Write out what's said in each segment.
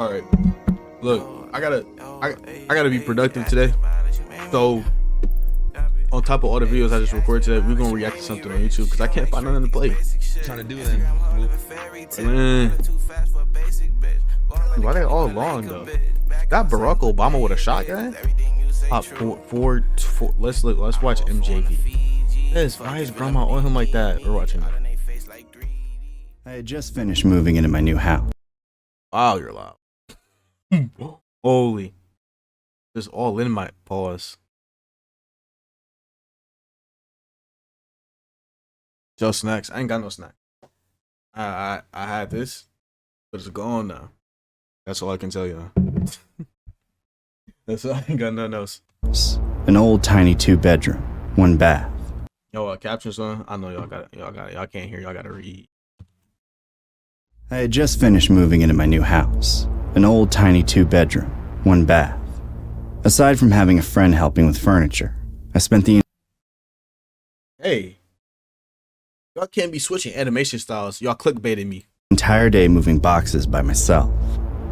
All right. Look, I gotta be productive today. So on top of all the videos I just recorded today, we're gonna react to something on YouTube because I can't find nothing to play. Trying to do then. Man. Why they all long though? That Barack Obama with a shotgun? Four. Let's watch MJV. Why is grandma on him like that? We're watching that. I had just finished moving into my new house. Wow, you're loud. Holy. Just all in my pause. Just snacks. I ain't got no snack. I had this, but it's gone now. That's all I can tell you. That's all. I ain't got nothing else. An old tiny 2-bedroom, 1 bath. Yo, captions on. I know y'all got it. Y'all can't hear. Y'all gotta read. I had just finished moving into my new house. An old tiny 2-bedroom, 1 bath. Aside from having a friend helping with furniture, I spent the Hey, y'all can't be switching animation styles. Y'all clickbaited me. entire day moving boxes by myself.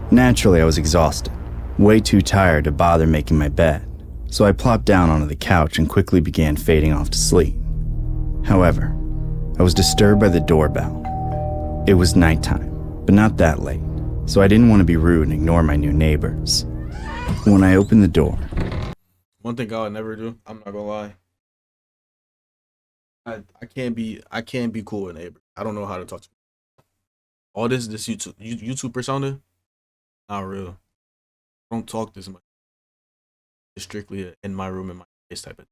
Naturally, I was exhausted, way too tired to bother making my bed, so I plopped down onto the couch and quickly began fading off to sleep. However, I was disturbed by the doorbell. It was nighttime, but not that late, so I didn't want to be rude and ignore my new neighbors. When I opened the door, One thing I would never do, I'm not gonna lie. I can't be cool with neighbors. I don't know how to talk to people. All this YouTube persona, not real. I don't talk this much. It's strictly in my room, in my face type of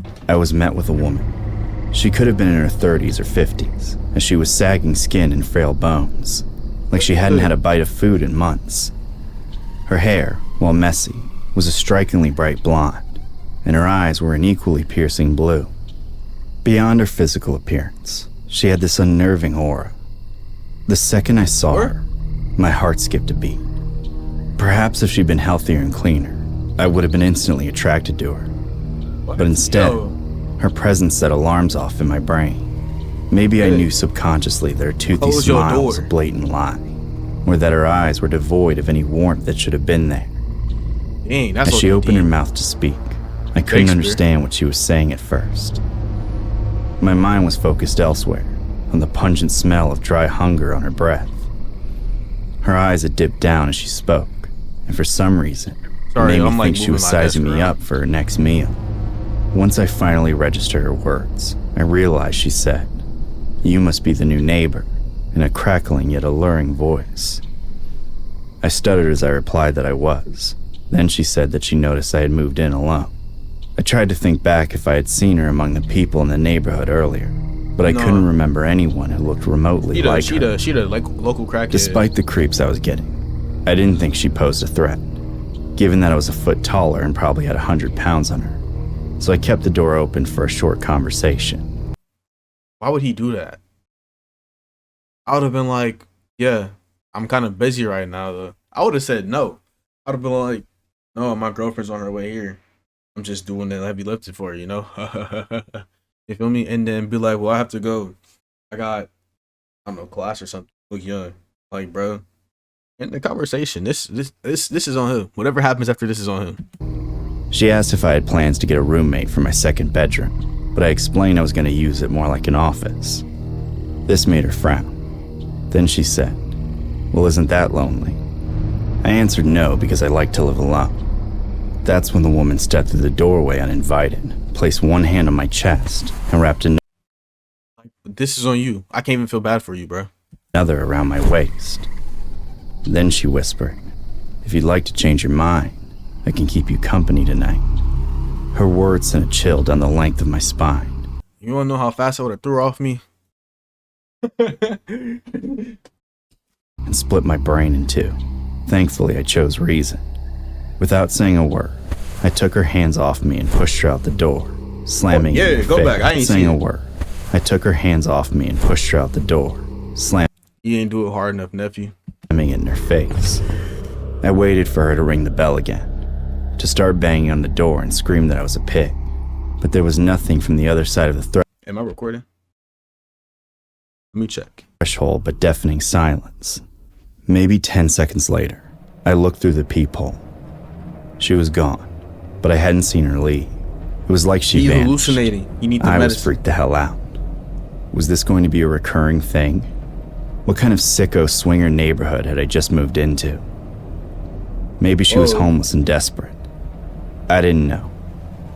thing. I was met with a woman. She could have been in her 30s or 50s, as she was sagging skin and frail bones, like she hadn't had a bite of food in months. Her hair, while messy, was a strikingly bright blonde, and her eyes were an equally piercing blue. Beyond her physical appearance, she had this unnerving aura. The second I saw her, my heart skipped a beat. Perhaps if she'd been healthier and cleaner, I would have been instantly attracted to her. But instead, her presence set alarms off in my brain. Maybe I knew subconsciously that her toothy smile was a blatant lie, or that her eyes were devoid of any warmth that should have been there. Dang, as she opened her mouth to speak, I couldn't understand what she was saying at first. My mind was focused elsewhere, on the pungent smell of dry hunger on her breath. Her eyes had dipped down as she spoke, and for some reason, it made me think she was sizing me up for her next meal. Once I finally registered her words, I realized she said, "You must be the new neighbor," in a crackling yet alluring voice. I stuttered as I replied that I was. Then she said that she noticed I had moved in alone. I tried to think back if I had seen her among the people in the neighborhood earlier, but I couldn't remember anyone who looked remotely like her. She the local crackhead. Despite the creeps I was getting, I didn't think she posed a threat, given that I was a foot taller and probably had 100 pounds on her. So I kept the door open for a short conversation. Why would he do that? I would have been like, yeah, I'm kind of busy right now, though. I would have said no. I would have been like, no, my girlfriend's on her way here. I'm just doing the heavy lifting for her, you know? You feel me? And then be like, well, I have to go. I got, I don't know, class or something. Look young. Like, bro. In the conversation, this is on him. Whatever happens after this is on him. She asked if I had plans to get a roommate for my second bedroom, but I explained I was going to use it more like an office. This made her frown. Then she said, well, isn't that lonely? I answered no because I like to live alone. That's when the woman stepped through the doorway uninvited, placed one hand on my chest, and wrapped this is on you. I can't even feel bad for you, bro. Another around my waist. Then she whispered, if you'd like to change your mind, I can keep you company tonight. Her words sent a chill down the length of my spine. You wanna know how fast I would have threw off me? And split my brain in two. Thankfully, I chose reason. Without saying a word, I took her hands off me and pushed her out the door, slamming it in her face. Back. I ain't saying a word. I took her hands off me and pushed her out the door, slamming You ain't do it hard enough, nephew. it in her face. I waited for her to ring the bell again, to start banging on the door and scream that I was a pig. But there was nothing from the other side of the Am I recording? Let me check. threshold but deafening silence. Maybe 10 seconds later, I looked through the peephole. She was gone, but I hadn't seen her leave. It was like she vanished. Hallucinating. You need the I medicine. was freaked the hell out. Was this going to be a recurring thing? What kind of sicko swinger neighborhood had I just moved into? Maybe she was homeless and desperate. I didn't know.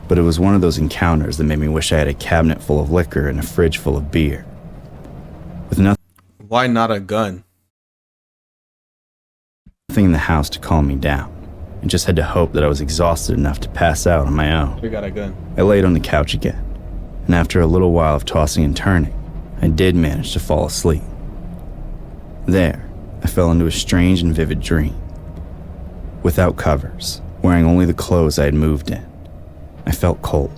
But it was one of those encounters that made me wish I had a cabinet full of liquor and a fridge full of beer. With nothing Why not a gun? in the house to calm me down, I just had to hope that I was exhausted enough to pass out on my own. We got a gun. I laid on the couch again, and after a little while of tossing and turning, I did manage to fall asleep. There, I fell into a strange and vivid dream. Without covers, wearing only the clothes I had moved in, I felt cold.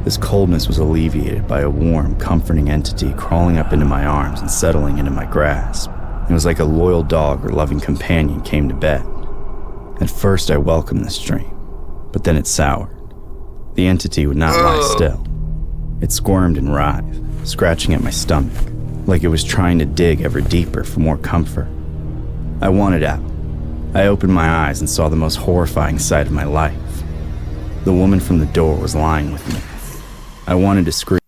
This coldness was alleviated by a warm, comforting entity crawling up into my arms and settling into my grasp. It was like a loyal dog or loving companion came to bed. At first, I welcomed this dream, but then it soured. The entity would not lie still. It squirmed and writhed, scratching at my stomach, like it was trying to dig ever deeper for more comfort. I wanted out. I opened my eyes and saw the most horrifying sight of my life. The woman from the door was lying with me. I wanted to scream.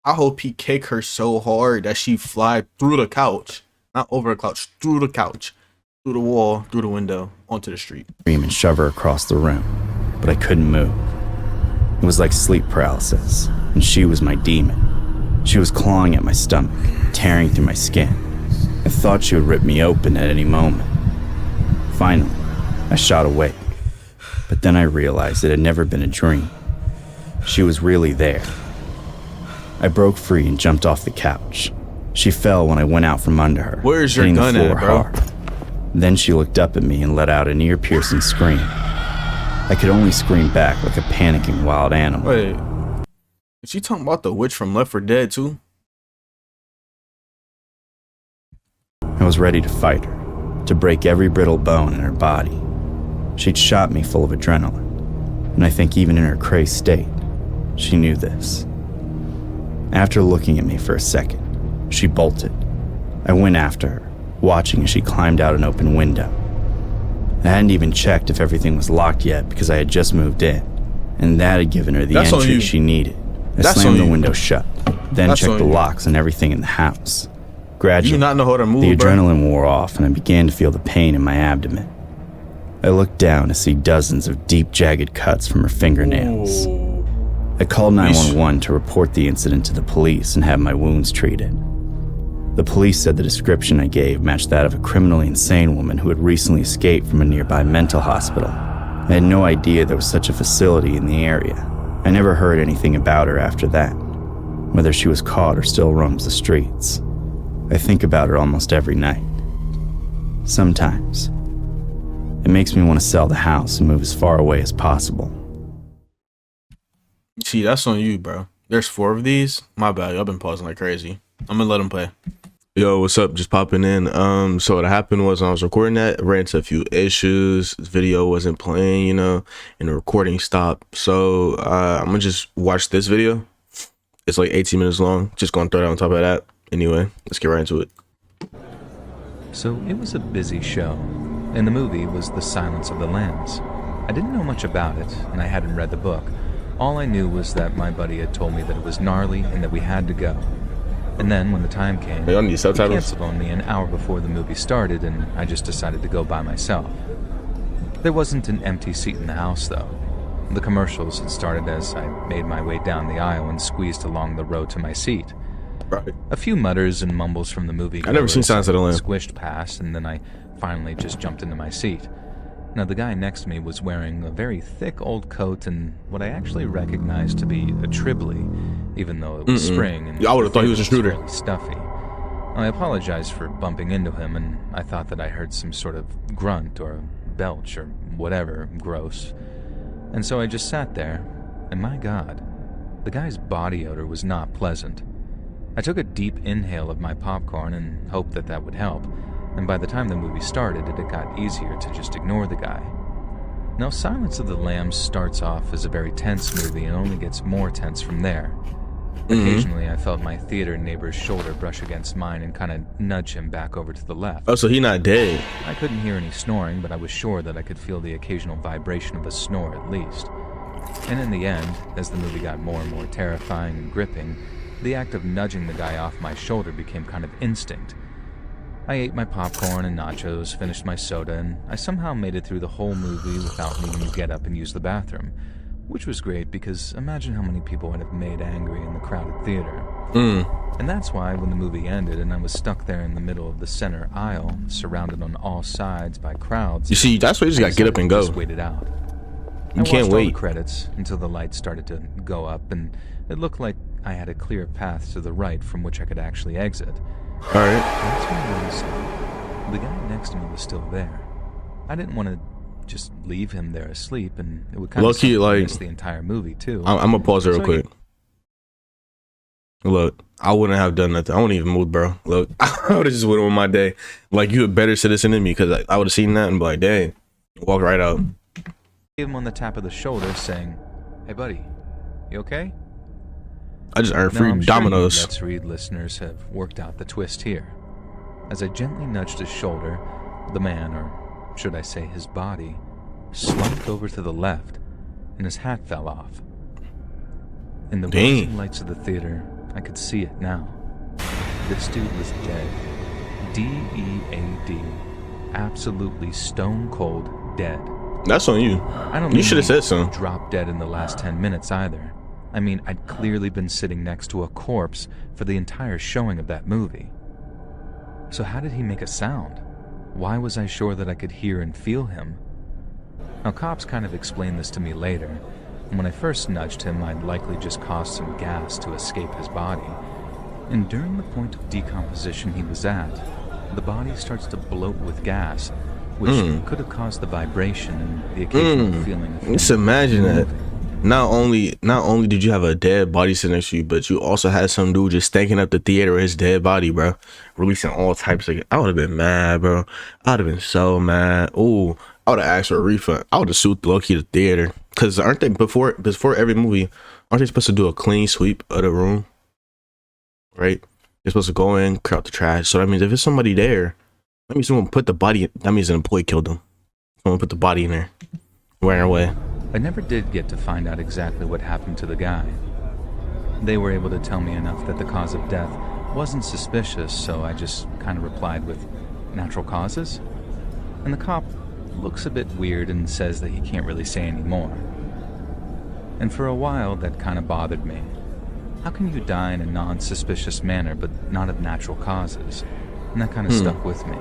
I hope he kick her so hard that she fly through the couch. Not over the couch, through the couch. Through the wall, through the window, onto the street. And shove her across the room, but I couldn't move. It was like sleep paralysis, and she was my demon. She was clawing at my stomach, tearing through my skin. I thought she would rip me open at any moment. Finally, I shot awake, but then I realized it had never been a dream. She was really there. I broke free and jumped off the couch. She fell when I went out from under her. Where's your hitting gun the floor at, bro? hard. Then she looked up at me and let out an ear-piercing scream. I could only scream back like a panicking wild animal. Wait, is she talking about the witch from Left 4 Dead too? I was ready to fight her, to break every brittle bone in her body. She'd shot me full of adrenaline, and I think even in her crazed state, she knew this. After looking at me for a second, she bolted. I went after her, watching as she climbed out an open window. I hadn't even checked if everything was locked yet because I had just moved in, and that had given her the entry she needed. I slammed the window shut, then checked the locks and everything in the house. Gradually, You not know how to move, the bro. adrenaline wore off and I began to feel the pain in my abdomen. I looked down to see dozens of deep, jagged cuts from her fingernails. Ooh. I called 911 to report the incident to the police and have my wounds treated. The police said the description I gave matched that of a criminally insane woman who had recently escaped from a nearby mental hospital. I had no idea there was such a facility in the area. I never heard anything about her after that, whether she was caught or still roams the streets. I think about her almost every night. Sometimes, it makes me want to sell the house and move as far away as possible. See, that's on you, bro. There's 4 of these. My bad. I've been pausing like crazy. I'm gonna let them play. Yo, what's up? Just popping in. So what happened was when I was recording that, I ran into a few issues. The video wasn't playing, you know, and the recording stopped. So I'm gonna just watch this video. It's like 18 minutes long. Just gonna throw it on top of that. Anyway, let's get right into it. So it was a busy show, and the movie was The Silence of the Lambs. I didn't know much about it, and I hadn't read the book. All I knew was that my buddy had told me that it was gnarly and that we had to go. And then, when the time came, Hey, I need he subtitles. canceled on me an hour before the movie started, and I just decided to go by myself. There wasn't an empty seat in the house, though. The commercials had started as I made my way down the aisle and squeezed along the row to my seat. Right. A few mutters and mumbles from the movie I've never seen Silence of the Lambs. squished past, and then I finally just jumped into my seat. Now, the guy next to me was wearing a very thick old coat and what I actually recognized to be a Tribbley, even though it was spring and Yeah, I would've thought he was a the thing Schnuter. fairly stuffy. I apologized for bumping into him, and I thought that I heard some sort of grunt or belch or whatever gross. And so I just sat there, and my God, the guy's body odor was not pleasant. I took a deep inhale of my popcorn and hoped that that would help, and by the time the movie started, it had got easier to just ignore the guy. Now, Silence of the Lambs starts off as a very tense movie and only gets more tense from there. Occasionally, I felt my theater neighbor's shoulder brush against mine and kind of nudge him back over to the left. Oh, so he not dead. I couldn't hear any snoring, but I was sure that I could feel the occasional vibration of a snore at least. And in the end, as the movie got more and more terrifying and gripping, the act of nudging the guy off my shoulder became kind of instinct. I ate my popcorn and nachos, finished my soda, and I somehow made it through the whole movie without needing to get up and use the bathroom. Which was great because imagine how many people I'd have made angry in the crowded theater. And that's why when the movie ended and I was stuck there in the middle of the center aisle, surrounded on all sides by crowds. You see, that's why you just gotta get up and go. Just wait it out. You can't wait. All the credits until the lights started to go up, and it looked like I had a clear path to the right from which I could actually exit. All right. That's when I noticed the guy next to me was still there. I didn't want to just leave him there asleep, and it would kind of miss the entire movie too. I'm gonna pause it real quick. Look, I wouldn't have done nothing. I wouldn't even move, bro. Look, I would have just went on my day. Like, you a better citizen than me, because I would have seen that and be like, dang, walk right out. Gave him on the tap of the shoulder, saying, "Hey, buddy, you okay?" I just earned free Dominoes. Sure Let's Read listeners have worked out the twist here. As I gently nudged his shoulder, the man, or should I say his body, slumped over to the left, and his hat fell off. In the blazing lights of the theater, I could see it now. This dude was dead. D-E-A-D. Absolutely stone cold dead. That's on you. I don't You should have said so. Dropped dead in the last 10 minutes either. I mean, I'd clearly been sitting next to a corpse for the entire showing of that movie. So how did he make a sound? Why was I sure that I could hear and feel him? Now, cops kind of explained this to me later, and when I first nudged him, I'd likely just caused some gas to escape his body. And during the point of decomposition he was at, the body starts to bloat with gas, which could have caused the vibration and the occasional feeling of... Just imagine that. Not only did you have a dead body sitting next to you, but you also had some dude just stanking up the theater with his dead body, bro. Releasing all types of... I would have been mad, bro. I would have been so mad. Ooh, I would have asked for a refund. I would have sued low-key the theater. Because aren't they, before every movie, aren't they supposed to do a clean sweep of the room? Right? They're supposed to go in, clear out the trash. So that means if there's somebody there, that means someone put the body... That means an employee killed them. Someone put the body in there. Ran away. I never did get to find out exactly what happened to the guy. They were able to tell me enough that the cause of death wasn't suspicious, so I just kind of replied with natural causes. And the cop looks a bit weird and says that he can't really say any more. And for a while, that kind of bothered me. How can you die in a non-suspicious manner, but not of natural causes? And that kind of stuck with me.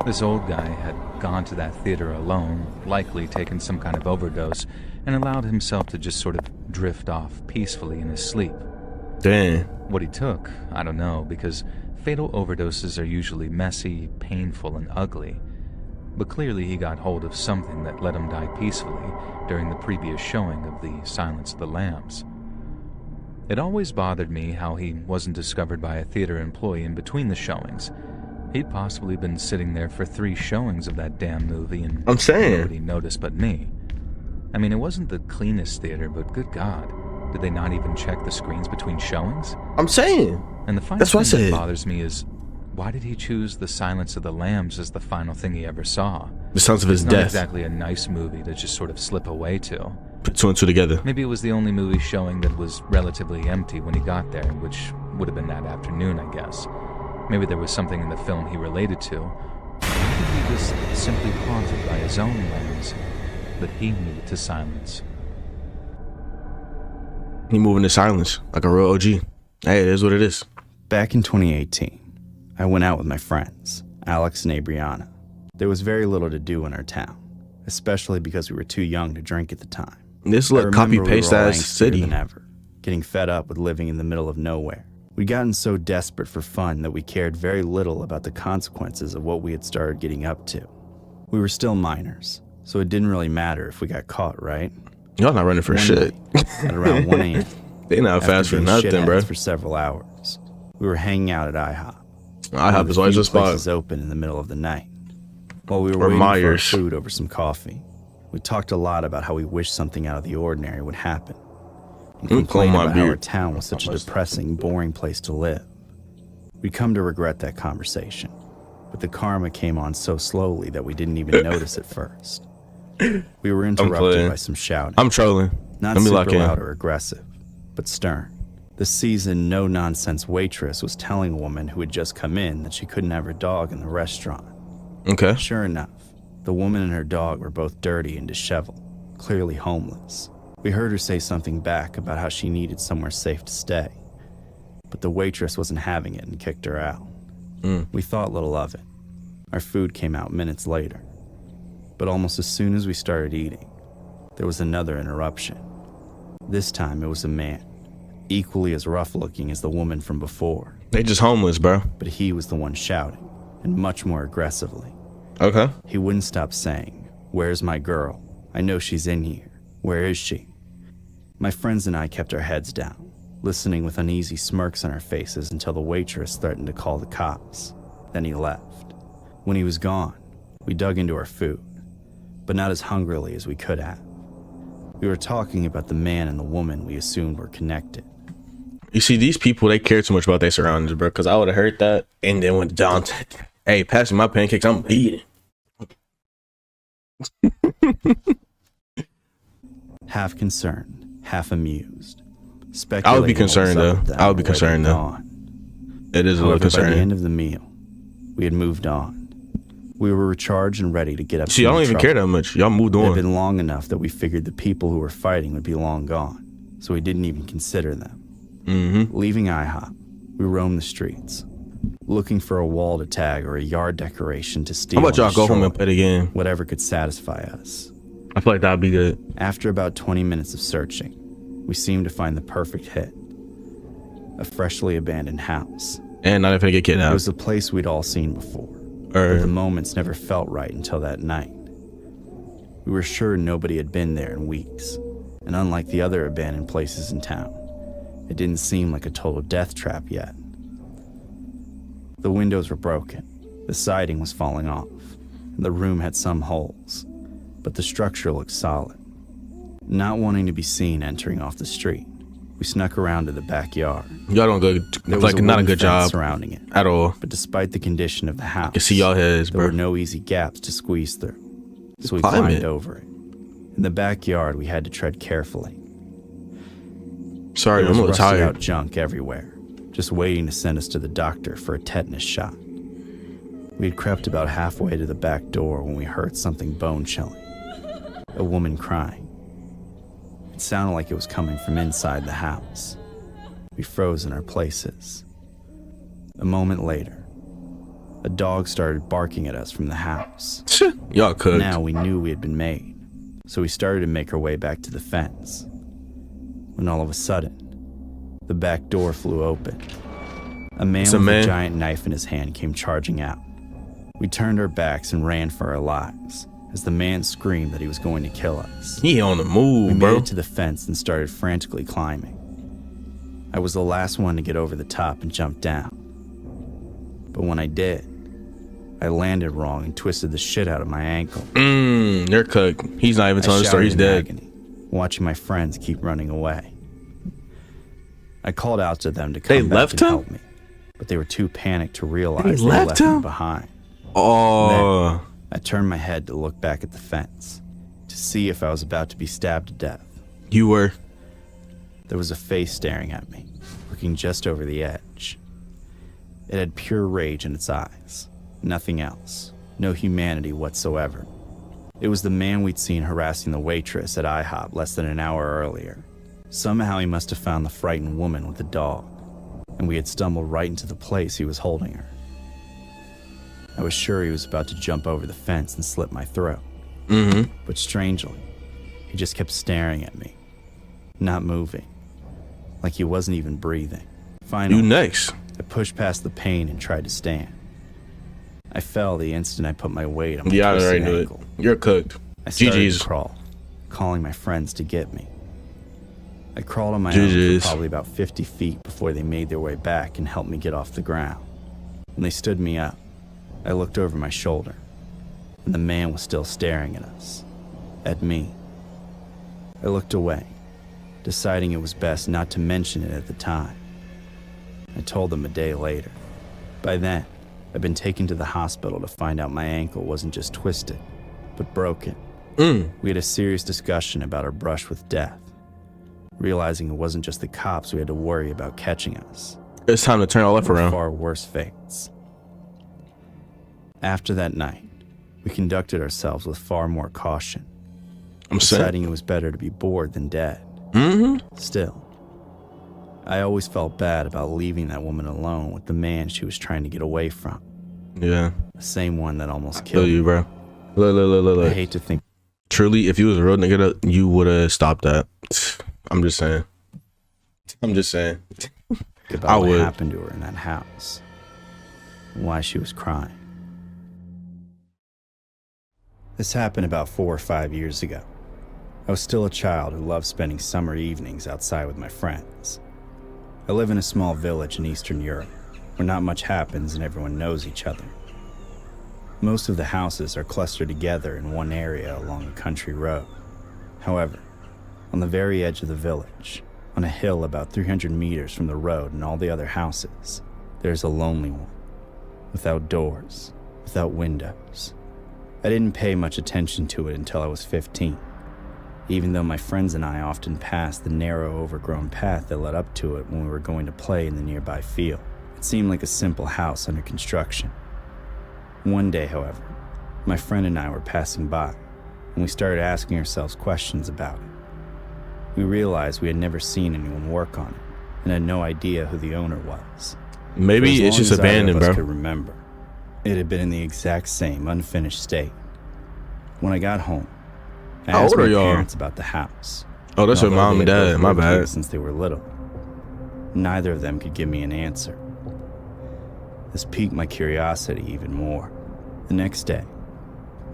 This old guy had gone to that theater alone, likely taken some kind of overdose, and allowed himself to just sort of drift off peacefully in his sleep. Dang. What he took, I don't know, because fatal overdoses are usually messy, painful, and ugly. But clearly he got hold of something that let him die peacefully during the previous showing of The Silence of the Lambs. It always bothered me how he wasn't discovered by a theater employee in between the showings. He'd possibly been sitting there for 3 showings of that damn movie, and nobody noticed but me. I mean, it wasn't the cleanest theater, but good God, did they not even check the screens between showings? I'm saying. And the final thing that bothers me is, why did he choose The Silence of the Lambs as the final thing he ever saw? The sounds of his death. It's not exactly a nice movie to just sort of slip away to. Put 2 and 2 together. Maybe it was the only movie showing that was relatively empty when he got there, which would have been that afternoon, I guess. Maybe there was something in the film he related to. Or maybe he was simply haunted by his own lambs that he needed to silence. He moving to silence like a real OG. Hey, it is what it is. Back in 2018, I went out with my friends, Alex and Abriana. There was very little to do in our town, especially because we were too young to drink at the time. This little copy-paste ass city. Than ever, getting fed up with living in the middle of nowhere. We'd gotten so desperate for fun that we cared very little about the consequences of what we had started getting up to. We were still minors, so it didn't really matter if we got caught, right? Y'all not running for shit. At around 1 a.m. They not fast for nothing, bro. For several hours, we were hanging out at IHOP. IHOP is always a spot. Places open in the middle of the night. While we were waiting for our food over some coffee, we talked a lot about how we wished something out of the ordinary would happen. and complain my about how our beard. town was such a depressing, boring place to live. We'd come to regret that conversation, but the karma came on so slowly that we didn't even notice at first. We were interrupted by some shouting. I'm trolling. Not Let me super lock in. loud or aggressive, but stern. The seasoned, no-nonsense waitress was telling a woman who had just come in that she couldn't have her dog in the restaurant. Okay. Sure enough, the woman and her dog were both dirty and disheveled, clearly homeless. We heard her say something back about how she needed somewhere safe to stay, but the waitress wasn't having it and kicked her out. We thought little of it. Our food came out minutes later, but almost as soon as we started eating, there was another interruption. This time it was a man, equally as rough-looking as the woman from before, They just homeless, bro. but he was the one shouting, and much more aggressively. Okay. He wouldn't stop saying, "Where's my girl? I know she's in here. Where is she?" My friends and I kept our heads down, listening with uneasy smirks on our faces until the waitress threatened to call the cops. Then he left. When he was gone, we dug into our food, but not as hungrily as we could have. We were talking about the man and the woman we assumed were connected. You see, these people, they care too much about their surroundings, bro. Because I would have heard that and then went down to, hey, pass me my pancakes. I'm eating. Half concerned, half amused. I would be Speculating what was concerned, up though. with them I would be or where concerned, they'd though. gone. It is a little However, by the concerning. end of the meal, we had moved on. We were recharged and ready to get up. See, I don't even care that much. Y'all moved It had on. been long enough that we figured the people who were fighting would be long gone, so we didn't even consider them. Leaving IHOP, we roamed the streets, looking for a wall to tag or a yard decoration to steal. How about y'all and go home and destroy, play the game? whatever could satisfy us. I feel like that'd be good. After about 20 minutes of searching, we seemed to find the perfect hit. A freshly abandoned house. And not even get It kidnapped. was a place we'd all seen before, but the Or moments never felt right until that night. We were sure nobody had been there in weeks, and unlike the other abandoned places in town, it didn't seem like a total death trap yet. The windows were broken, the siding was falling off, and the room had some holes, but the structure looked solid. Not wanting to be seen entering off the street, we snuck around to the backyard. y'all don't go, There was like, not a wooden good fence job surrounding it, at all. but despite the condition of the house, You see y'all heads, there were bro. no easy gaps to squeeze through, so we Climb climbed it. over it. In the backyard, we had to tread carefully. Sorry, There I'm was a little rusted out tired. junk everywhere, just waiting to send us to the doctor for a tetanus shot. We had crept about halfway to the back door when we heard something bone-chilling. A woman crying. It sounded like it was coming from inside the house. We froze in our places. A moment later, a dog started barking at us from the house. Y'all cooked. Now we knew we had been made, so we started to make our way back to the fence. When all of a sudden, the back door flew open. A man It's a with man. a giant knife in his hand came charging out. We turned our backs and ran for our lives as the man screamed that he was going to kill us. He on the We move, made bro. it to the fence and started frantically climbing. I was the last one to get over the top and jump down. But when I did, I landed wrong and twisted the shit out of my ankle. They're cooked. He's not even I telling the story. He's shouted in dead. agony, watching my friends keep running away. I called out to them to come They back left and him? help me, but they were too panicked to realize They they left left me him? behind. Oh, I turned my head to look back at the fence to see if I was about to be stabbed to death. you were. There was a face staring at me, looking just over the edge. It had pure rage in its eyes, nothing else, no humanity whatsoever. It was the man we'd seen harassing the waitress at IHOP less than an hour earlier. Somehow he must have found the frightened woman with the dog, and we had stumbled right into the place he was holding her. I was sure he was about to jump over the fence and slit my throat. But strangely, he just kept staring at me, not moving, like he wasn't even breathing. Finally, You next. I pushed past the pain and tried to stand. I fell the instant I put my weight on my Yeah, I already twisted knew it. ankle. You're cooked. I started GG's. to crawl, calling my friends to get me. I crawled on my GG's. own for probably about 50 feet before they made their way back and helped me get off the ground. When they stood me up, I looked over my shoulder, and the man was still staring at us, at me. I looked away, deciding it was best not to mention it at the time. I told them a day later. By then, I'd been taken to the hospital to find out my ankle wasn't just twisted, but broken. We had a serious discussion about our brush with death, realizing it wasn't just the cops we had to worry about catching us. It's time to turn our life There were around. far worse fates. After that night, we conducted ourselves with far more caution, I'm saying. deciding it was better to be bored than dead. Still, I always felt bad about leaving that woman alone with the man she was trying to get away from. Yeah. The same one that almost Kill killed you, me. bro. Look. I hate to think Truly, if you was a real nigga, you would have stopped that. I'm just saying. about I what would. happened to her in that house, and why she was crying. This happened about 4 or 5 years ago. I was still a child who loved spending summer evenings outside with my friends. I live in a small village in Eastern Europe, where not much happens and everyone knows each other. Most of the houses are clustered together in one area along a country road. However, on the very edge of the village, on a hill about 300 meters from the road and all the other houses, there's a lonely one, without doors, without windows. I didn't pay much attention to it until I was 15, even though my friends and I often passed the narrow, overgrown path that led up to it when we were going to play in the nearby field. It seemed like a simple house under construction. One day, however, my friend and I were passing by, and we started asking ourselves questions about it. We realized we had never seen anyone work on it, and had no idea who the owner was. Maybe For as it's just long as either abandoned, of us bro. could remember, it had been in the exact same unfinished state. When I got home, I How asked old my are y'all? parents about the house. Oh, that's your Although mom they and had both dad. My lived here bad. Since they were little, neither of them could give me an answer. This piqued my curiosity even more. The next day,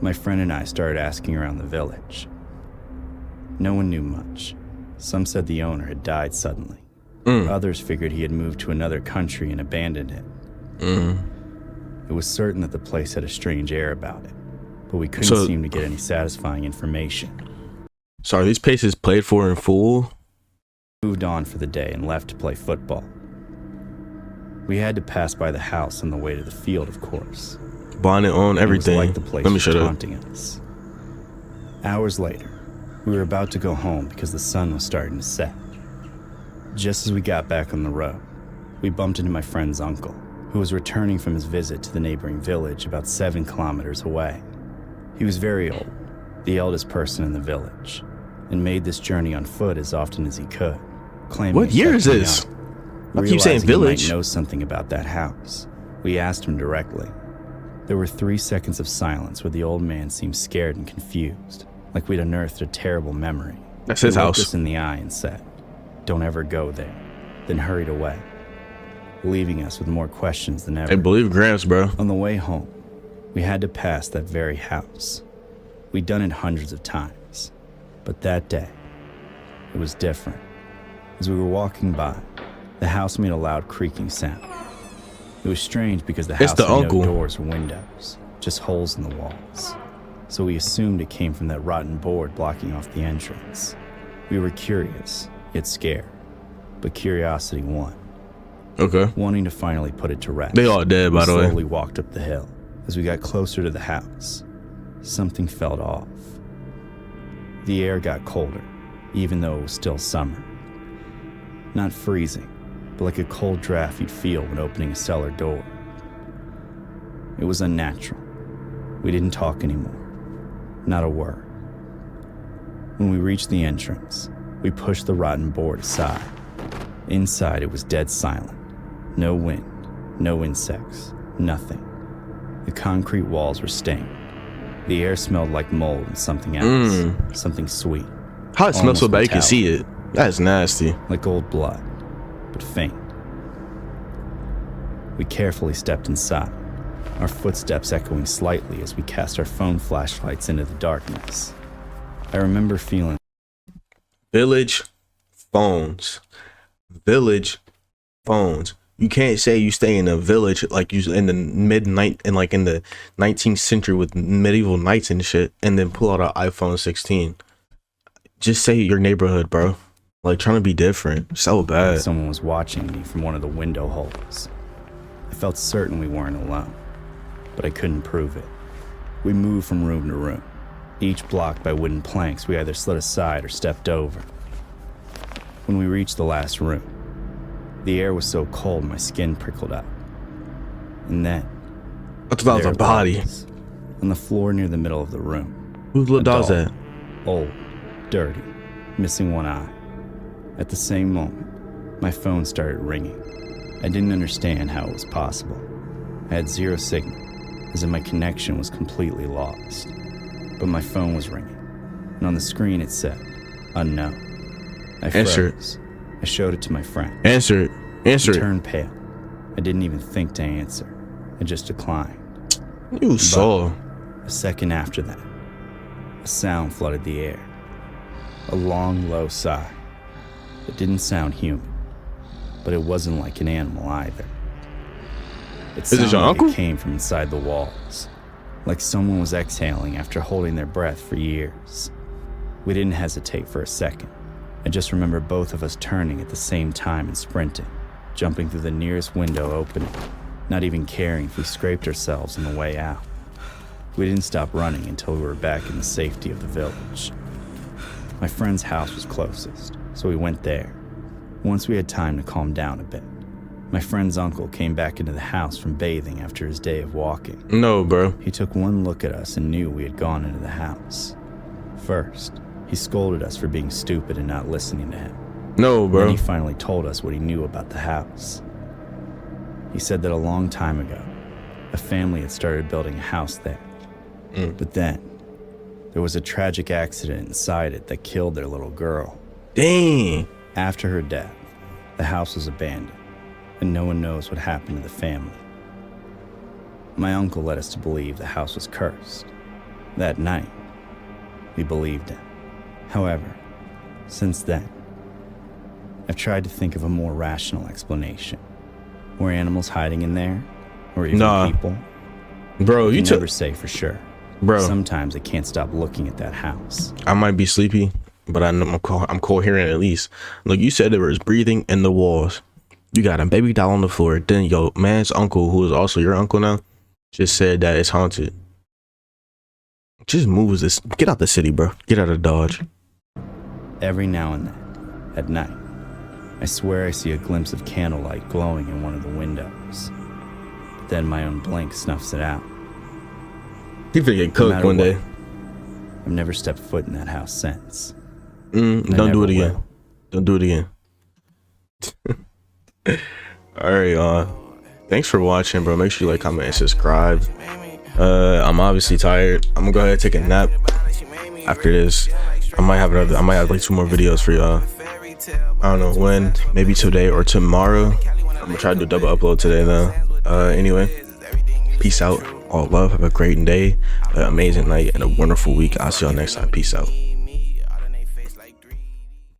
my friend and I started asking around the village. No one knew much. Some said the owner had died suddenly. Others figured he had moved to another country and abandoned it. It was certain that the place had a strange air about it, but we couldn't So- seem to get any satisfying information. So are these places played for in full? Moved on for the day and left to play football. We had to pass by the house on the way to the field, of course. Bonnet on, everything. It was like the place Let me was shut up. taunting us. Hours later, we were about to go home because the sun was starting to set. Just as we got back on the road, we bumped into my friend's uncle, who was returning from his visit to the neighboring village about 7 kilometers away. He was very old, the eldest person in the village, and made this journey on foot as often as he could, claiming What he year kept is me this? young. I keep saying Realizing village. He might know something about that house. We asked him directly. There were 3 seconds of silence where the old man seemed scared and confused, like we'd unearthed a terrible memory. That's his He looked house. us in the eye and said, "Don't ever go there," then hurried away, leaving us with more questions than ever. Hey, believe Gramps, bro. On the way home, we had to pass that very house. We'd done it hundreds of times, but that day, it was different. As we were walking by, the house made a loud creaking sound. It was strange because the It's house the had uncle. no doors or windows, just holes in the walls. So we assumed it came from that rotten board blocking off the entrance. We were curious, yet scared, but curiosity won. Okay. Wanting to finally put it to rest. They all dead, by we the way. slowly walked up the hill. As we got closer to the house, something felt off. The air got colder, even though it was still summer. Not freezing, but like a cold draft you'd feel when opening a cellar door. It was unnatural. We didn't talk anymore. Not a word. When we reached the entrance, we pushed the rotten board aside. Inside, it was dead silent. No wind, no insects, nothing. The concrete walls were stained. The air smelled like mold and something else. Something sweet, How it smells so Almost bad you can metallic. see it. That's nasty. like old blood, but faint. We carefully stepped inside, our footsteps echoing slightly as we cast our phone flashlights into the darkness. I remember feeling Village phones. Village phones. You can't say you stay in a village like you in the in the 19th century with medieval knights and shit, and then pull out an iPhone 16. Just say your neighborhood, bro. like trying to be different so bad. Someone was watching me from one of the window holes. I felt certain we weren't alone, but I couldn't prove it. We moved from room to room, each blocked by wooden planks we either slid aside or stepped over. When we reached the last room, the air was so cold my skin prickled up. And then, I thought that was there a it body. was, on the floor near the middle of the room. Whose little dog's that? Old, dirty, missing one eye. At the same moment, my phone started ringing. I didn't understand how it was possible. I had zero signal, as if my connection was completely lost. But my phone was ringing, and on the screen it said, unknown. I Answer froze. I showed it to my friend. Answer it. Answer He it. turned pale. I didn't even think to answer. I just declined. You saw. A second after that, a sound flooded the air. A long, low sigh. It didn't sound human, but it wasn't like an animal either. It it sounded your like uncle? it came from inside the walls, like someone was exhaling after holding their breath for years. We didn't hesitate for a second. I just remember both of us turning at the same time and sprinting, jumping through the nearest window opening, not even caring if we scraped ourselves on the way out. We didn't stop running until we were back in the safety of the village. My friend's house was closest, so we went there. Once we had time to calm down a bit, my friend's uncle came back into the house from bathing after his day of walking. No, bro. He took one look at us and knew we had gone into the house. First, he scolded us for being stupid and not listening to him. No, Then bro. he finally told us what he knew about the house. He said that a long time ago, a family had started building a house there. But then, there was a tragic accident inside it that killed their little girl. Dang. After her death, the house was abandoned, and no one knows what happened to the family. My uncle led us to believe the house was cursed. That night, we believed him. However, since then, I've tried to think of a more rational explanation. Were animals hiding in there? Or even Nah. people? Bro, you You took. never say for sure. Bro, Sometimes I can't stop looking at that house. I might be sleepy, but I know I'm coherent at least. Look, you said there was breathing in the walls. You got a baby doll on the floor. Then your man's uncle, who is also your uncle now, just said that it's haunted. Just move this. Get out the city, bro. Get out of Dodge. Every now and then, at night, I swear I see a glimpse of candlelight glowing in one of the windows. But then my own blink snuffs it out. He finna get No cooked matter one day. what, I've never stepped foot in that house since. Don't do never it again. will. Don't do it again. All right, y'all. Thanks for watching, bro. Make sure you like, comment, and subscribe. I'm obviously tired. I'm gonna go ahead and take a nap after this. I might have like 2 more videos for y'all. I don't know when, maybe today or tomorrow. I'm gonna try to do double upload today though. Anyway, peace out. All love. Have a great day, an amazing night, and a wonderful week. I'll see y'all next time. Peace out.